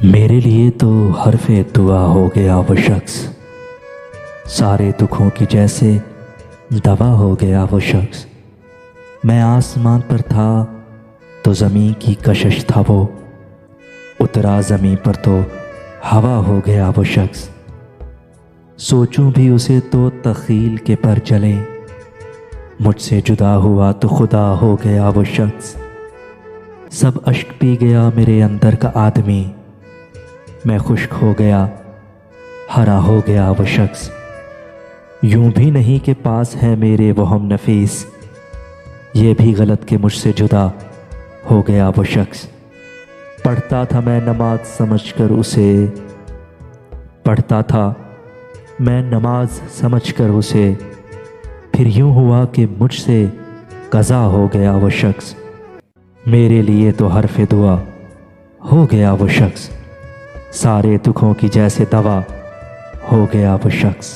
मेरे लिए तो हरफ़े दुआ हो गया वो शख्स, सारे दुखों की जैसे दवा हो गया वो शख्स। मैं आसमान पर था तो ज़मीं की कशिश था वो, उतरा ज़मीं पर तो हवा हो गया वो शख्स। सोचूं भी उसे तो तख़ील के पर जले, मुझसे जुदा हुआ तो खुदा हो गया वो शख्स। सब अश्क पी गया मेरे अंदर का आदमी, मैं खुश्क हो गया, हरा हो गया वो शख्स। यूं भी नहीं के पास है मेरे वो हम नफीस, ये भी गलत कि मुझसे जुदा हो गया वो शख्स। पढ़ता था मैं नमाज समझकर उसे, पढ़ता था मैं नमाज समझकर उसे, फिर यूं हुआ कि मुझसे कज़ा हो गया वो शख्स। मेरे लिए तो हरफ़े दुआ हो गया वो शख्स, सारे दुखों की जैसे दवा हो गया वो शख्स।